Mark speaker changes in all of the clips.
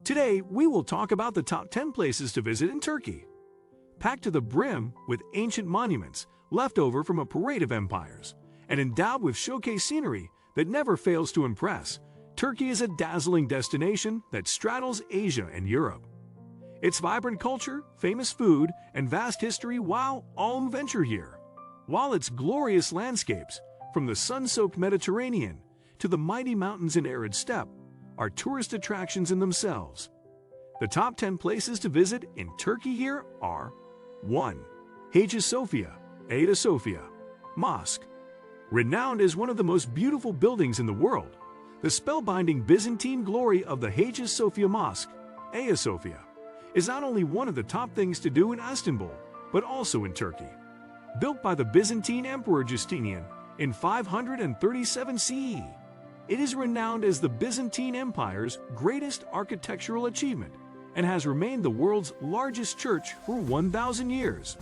Speaker 1: Today, we will talk about the top 10 places to visit in Turkey. Packed to the brim with ancient monuments left over from a parade of empires, and endowed with showcase scenery that never fails to impress, Turkey is a dazzling destination that straddles Asia and Europe. Its vibrant culture, famous food, and vast history wow all who venture here. While its glorious landscapes, from the sun-soaked Mediterranean to the mighty mountains and arid steppe, are tourist attractions in themselves. The top 10 places to visit in Turkey here are 1. Hagia Sophia, Hagia Sophia Mosque. Renowned as one of the most beautiful buildings in the world, the spellbinding Byzantine glory of the Hagia Sophia Mosque, Hagia Sophia, is not only one of the top things to do in Istanbul, but also in Turkey. Built by the Byzantine Emperor Justinian in 537 CE, it is renowned as the Byzantine Empire's greatest architectural achievement and has remained the world's largest church for 1,000 years.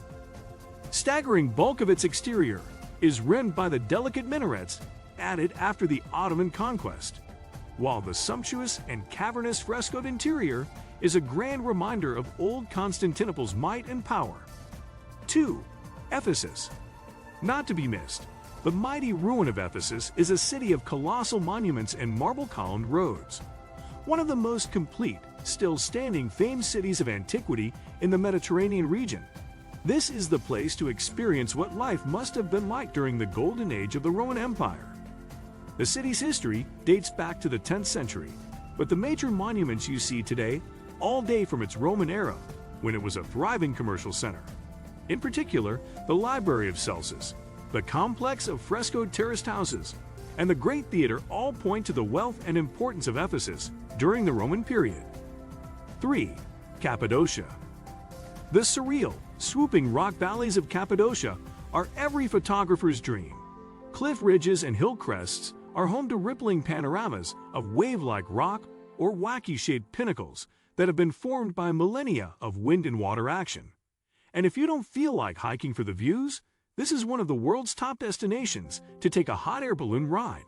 Speaker 1: Staggering bulk of its exterior is rimmed by the delicate minarets added after the Ottoman conquest, while the sumptuous and cavernous frescoed interior is a grand reminder of old Constantinople's might and power. 2. Ephesus. Not to be missed, the mighty ruin of Ephesus is a city of colossal monuments and marble-columned roads. One of the most complete, still standing famed cities of antiquity in the Mediterranean region. This is the place to experience what life must have been like during the golden age of the Roman Empire. The city's history dates back to the 10th century, but the major monuments you see today all date from its Roman era, when it was a thriving commercial center. In particular, the Library of Celsus, the complex of frescoed terraced houses, and the Great Theater all point to the wealth and importance of Ephesus during the Roman period. 3. Cappadocia. The surreal, swooping rock valleys of Cappadocia are every photographer's dream. Cliff ridges and hill crests are home to rippling panoramas of wave-like rock or wacky-shaped pinnacles that have been formed by millennia of wind and water action. And if you don't feel like hiking for the views, this is one of the world's top destinations to take a hot air balloon ride.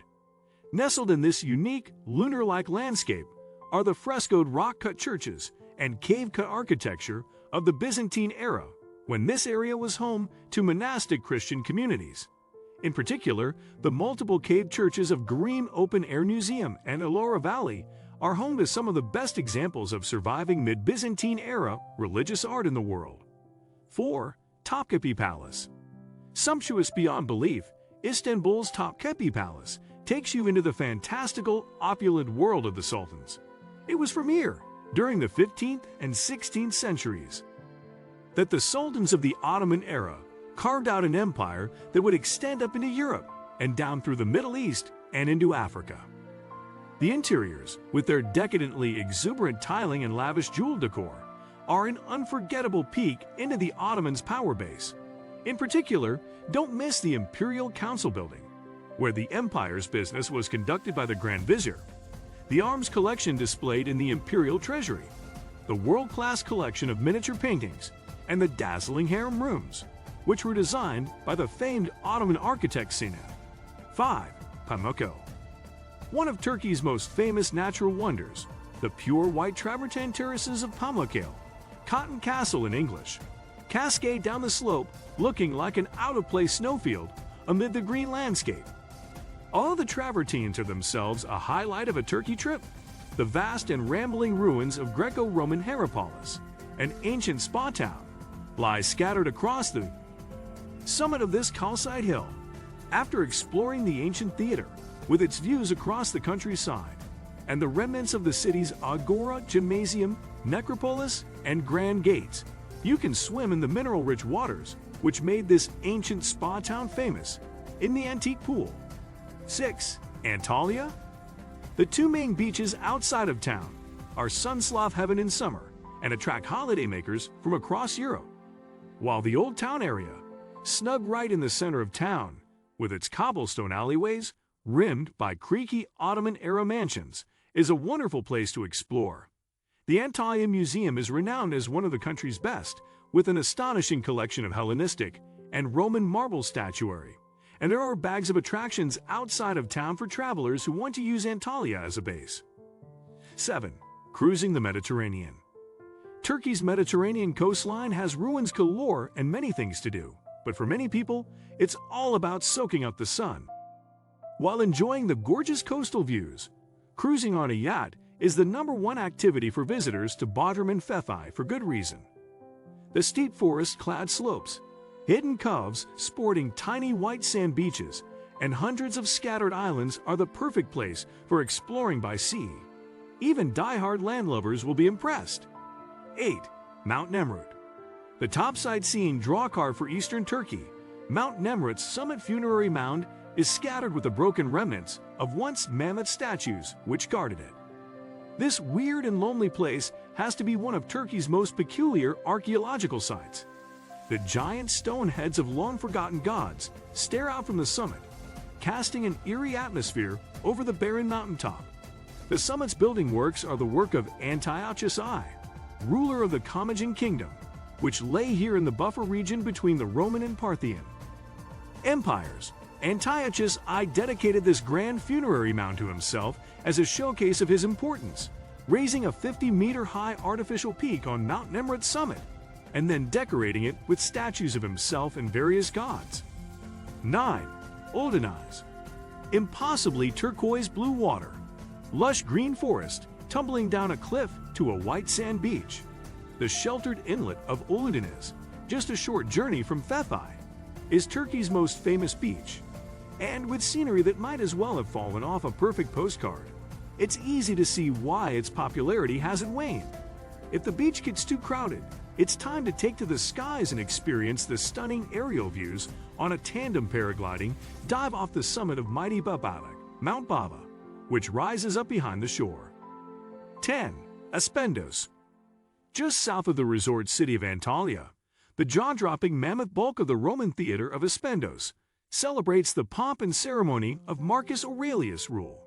Speaker 1: Nestled in this unique, lunar-like landscape are the frescoed rock-cut churches and cave-cut architecture of the Byzantine era, when this area was home to monastic Christian communities. In particular, the multiple cave churches of Garim Open Air Museum and Ellora Valley are home to some of the best examples of surviving mid-Byzantine era religious art in the world. 4. Topkapi Palace. Sumptuous beyond belief, Istanbul's Topkapi Palace takes you into the fantastical, opulent world of the sultans. It was from here, during the 15th and 16th centuries, that the sultans of the Ottoman era carved out an empire that would extend up into Europe and down through the Middle East and into Africa. The interiors, with their decadently exuberant tiling and lavish jewel decor, are an unforgettable peek into the Ottomans' power base. In particular, don't miss the Imperial Council Building, where the empire's business was conducted by the Grand Vizier, the arms collection displayed in the Imperial Treasury, the world-class collection of miniature paintings, and the dazzling harem rooms, which were designed by the famed Ottoman architect Sinan. 5. Pamukkale. One of Turkey's most famous natural wonders, the pure white travertine terraces of Pamukkale, Cotton Castle in English, cascade down the slope looking like an out-of-place snowfield amid the green landscape. All the travertines are themselves a highlight of a Turkey trip. The vast and rambling ruins of Greco-Roman Hierapolis, an ancient spa town, lie scattered across the summit of this calcite hill. After exploring the ancient theater, with its views across the countryside, and the remnants of the city's Agora, Gymnasium, Necropolis, and Grand Gates, you can swim in the mineral-rich waters which made this ancient spa town famous in the antique pool. 6. Antalya. The two main beaches outside of town are Sunslav heaven in summer and attract holidaymakers from across Europe, while the Old Town area, snug right in the center of town, with its cobblestone alleyways rimmed by creaky Ottoman-era mansions, is a wonderful place to explore. The Antalya Museum is renowned as one of the country's best, with an astonishing collection of Hellenistic and Roman marble statuary, and there are bags of attractions outside of town for travelers who want to use Antalya as a base. 7. Cruising the Mediterranean. Turkey's Mediterranean coastline has ruins galore and many things to do, but for many people, it's all about soaking up the sun. While enjoying the gorgeous coastal views, cruising on a yacht is the #1 activity for visitors to Bodrum and Fethiye for good reason. The steep forest-clad slopes, hidden coves sporting tiny white sand beaches, and hundreds of scattered islands are the perfect place for exploring by sea. Even die-hard landlubbers will be impressed. 8. Mount Nemrut. The top sightseeing drawcard for eastern Turkey, Mount Nemrut's summit funerary mound is scattered with the broken remnants of once mammoth statues which guarded it. This weird and lonely place has to be one of Turkey's most peculiar archaeological sites. The giant stone heads of long-forgotten gods stare out from the summit, casting an eerie atmosphere over the barren mountaintop. The summit's building works are the work of Antiochus I, ruler of the Commagene Kingdom, which lay here in the buffer region between the Roman and Parthian empires. Antiochus I dedicated this grand funerary mound to himself as a showcase of his importance, raising a 50-meter-high artificial peak on Mount Nemrut's summit, and then decorating it with statues of himself and various gods. 9. Ölüdeniz. Impossibly turquoise blue water, lush green forest tumbling down a cliff to a white sand beach. The sheltered inlet of Ölüdeniz, just a short journey from Fethiye, is Turkey's most famous beach. And with scenery that might as well have fallen off a perfect postcard, it's easy to see why its popularity hasn't waned. If the beach gets too crowded, it's time to take to the skies and experience the stunning aerial views on a tandem paragliding dive off the summit of mighty Babalik, Mount Baba, which rises up behind the shore. 10. Aspendos. Just south of the resort city of Antalya, the jaw-dropping mammoth bulk of the Roman theater of Aspendos celebrates the pomp and ceremony of Marcus Aurelius' rule.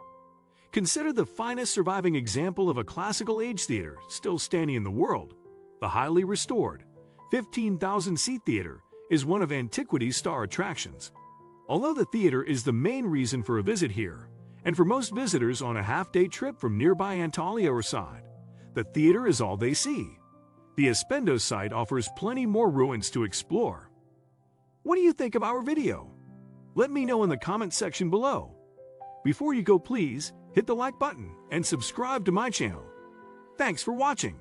Speaker 1: Considered the finest surviving example of a classical age theater still standing in the world, the highly restored, 15,000-seat theater is one of antiquity's star attractions. Although the theater is the main reason for a visit here, and for most visitors on a half-day trip from nearby Antalya or Side, the theater is all they see. The Aspendos site offers plenty more ruins to explore. What do you think of our video? Let me know in the comment section below. Before you go, please hit the like button and subscribe to my channel. Thanks for watching.